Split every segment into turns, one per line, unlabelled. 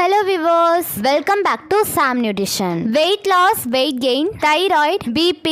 Hello viewers, welcome back to Sam Nutrition. Weight loss, weight gain, thyroid, BP,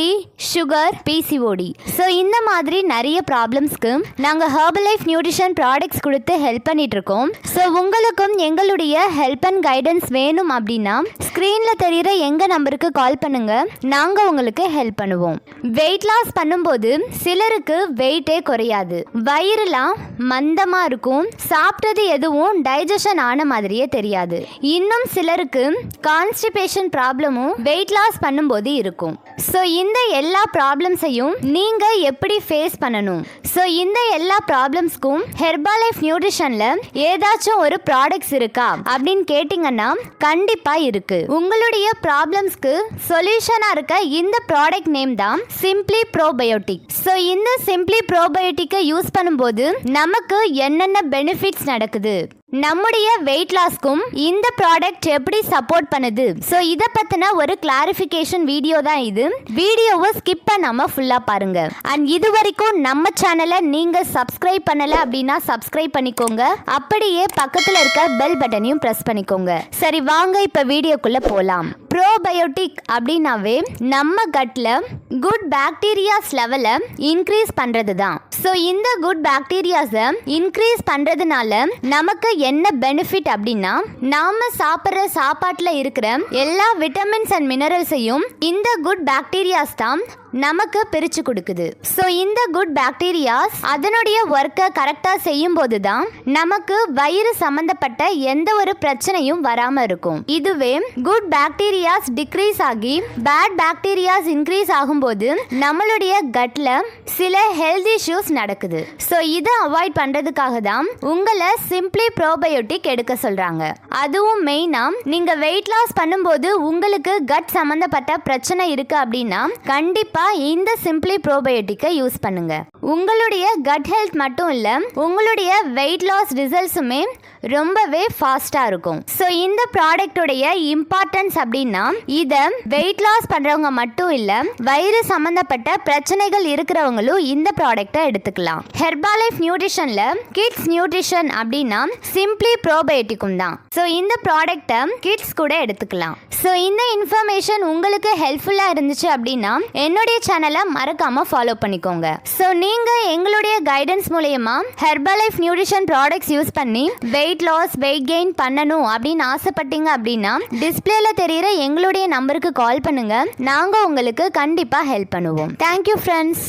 sugar, PCOD. So இந்த மாதிரி நிறைய ப்ராப்ளம்ஸ்க்கு நாங்க Herbalife Nutrition products கொடுத்து help பண்ணிட்டு இருக்கோம். So உங்களுக்கும் எங்களுடைய ஹெல்ப் அண்ட் கைடன்ஸ் வேணும் அப்படின்னா ஸ்கிரீன்ல தெரியுற எங்க நம்பருக்கு கால் பண்ணுங்க, நாங்க உங்களுக்கு ஹெல்ப் பண்ணுவோம். வெயிட் லாஸ் பண்ணும்போது சிலருக்கு வெயிட்டே குறையாது, வயிறுலாம் மந்தமா இருக்கும், சாப்பிட்டது எதுவும் டைஜஷன் ஆன மாதிரியே தெரியாது. இன்னும் சிலருக்கு கான்ஸ்டிபேஷன் ப்ராப்ளமும் வெயிட் லாஸ் பண்ணும்போது இருக்கும். ஸோ இந்த எல்லா ப்ராப்ளம்ஸையும் நீங்க எப்படி ஃபேஸ் பண்ணணும்? ஸோ இந்த எல்லா ப்ராப்ளம்ஸ்க்கும் ஹெர்பாலைஃப் நியூட்ரிஷன்ல ஏதாச்சும் ஒரு ப்ராடக்ட்ஸ் இருக்கா அப்படின்னு கேட்டிங்கன்னா கண்டிப்பா இருக்கு. உங்களுடைய ப்ராப்ளம்ஸ்க்கு சொல்யூஷனா இருக்க இந்த ப்ராடக்ட் நேம் தான் சிம்பிளி ப்ரோபயோட்டிக். ஸோ இந்த சிம்பிளி ப்ரோபயோட்டிக்கை யூஸ் பண்ணும்போது நமக்கு என்னென்ன பெனிஃபிட்ஸ் நடக்குது, நம்முடைய வெயிட் லாஸ்க்கும் இந்த ப்ராடக்ட் எப்படி சப்போர்ட் பண்ணுது, ஸோ இதை பற்றின ஒரு கிளாரிஃபிகேஷன் வீடியோ தான் இது. வீடியோவை ஸ்கிப் பண்ணாம ஃபுல்லா பாருங்க. அண்ட் இது வரைக்கும் நம்ம சேனலை நீங்க சப்ஸ்கிரைப் பண்ணல அப்படின்னா சப்ஸ்கிரைப் பண்ணிக்கோங்க, அப்படியே பக்கத்தில் இருக்க பெல் பட்டனையும் ப்ரெஸ் பண்ணிக்கோங்க. சரி வாங்க இப்ப வீடியோக்குள்ள போலாம். ப்ரோபயோட்டிக் அப்படின்னாவே நம்ம கட்ல குட் பாக்டீரியாஸ் லெவலை இன்க்ரீஸ் பண்றது தான். ஸோ இந்த குட் பாக்டீரியாஸை இன்க்ரீஸ் பண்றதுனால நமக்கு என்ன பெனிஃபிட் அப்படின்னா, நாம சாப்பிட்ற சாப்பாட்டுல இருக்கிற எல்லா விட்டமின்ஸ் அண்ட் மினரல்ஸையும் இந்த குட் பாக்டீரியாஸ் தான் நமக்கு பிரிச்சு கொடுக்குது. ஸோ இந்த குட் பாக்டீரியாஸ் அதனுடைய ஒர்க்கை கரெக்டாக செய்யும் போது தான் நமக்கு வயிறு சம்பந்தப்பட்ட எந்த ஒரு பிரச்சனையும் வராம இருக்கும். இதுவே குட் பாக்டீரியாஸ் டிக்ரீஸ் ஆகி பேட் பாக்டீரியாஸ் இன்க்ரீஸ் ஆகும்போது நம்மளுடைய கட்ல சில ஹெல்த் இஷ்யூஸ் நடக்குது. ஸோ இதை அவாய்ட் பண்றதுக்காக தான் உங்களை சிம்பிளி ப்ரோபயோட்டிக் எடுக்க சொல்றாங்க. அதுவும் மெயினா நீங்க வெயிட் லாஸ் பண்ணும்போது உங்களுக்கு கட் சம்பந்தப்பட்ட பிரச்சனை இருக்கு அப்படின்னா கண்டிப்பா இந்த சிம்பிளி ப்ரோபயோட்டிக்கை யூஸ் பண்ணுங்க. உங்களுடைய கட் ஹெல்த் மட்டும் இல்ல, உங்களுடைய வெயிட் லாஸ் ரிசல்ட்ஸுமே ரொம்பவே ஃபாஸ்டா இருக்கும். ஸோ இந்த ப்ராடக்டோடைய இம்பார்ட்டன்ஸ் அப்படின்னா, இதை வெயிட் லாஸ் பண்றவங்க மட்டும் இல்ல, வயிறு சம்பந்தப்பட்ட பிரச்சனைகள் இருக்கிறவங்களும் இந்த ப்ராடக்டை எடுத்துக்கலாம். ஹெர்பாலைஃப் நியூட்ரிஷன்ல கிட்ஸ் நியூட்ரிஷன் அப்படின்னா சிம்பிளி ப்ரோபயோட்டிக்கும் தான். ஸோ இந்த ப்ராடக்டை கிட்ஸ் கூட எடுத்துக்கலாம். ஸோ இந்த இன்ஃபர்மேஷன் உங்களுக்கு ஹெல்ப்ஃபுல்லா இருந்துச்சு அப்படின்னா என்னுடைய சேனலை மறக்காம ஃபாலோ பண்ணிக்கோங்க. ஸோ நீங்க எங்களுடைய கைடன்ஸ் மூலமா ஹெர்பாலைஃப் நியூட்ரிஷன் ப்ராடக்ட்ஸ் யூஸ் பண்ணி வெயிட் லாஸ், வெயிட் கெயின் பண்ணணும் அப்படின்னு ஆசைப்பட்டீங்க அப்படின்னா டிஸ்பிளேல தெரியுற எங்களுடைய நம்பருக்கு கால் பண்ணுங்க, நாங்க உங்களுக்கு கண்டிப்பா ஹெல்ப் பண்ணுவோம். Thank you friends.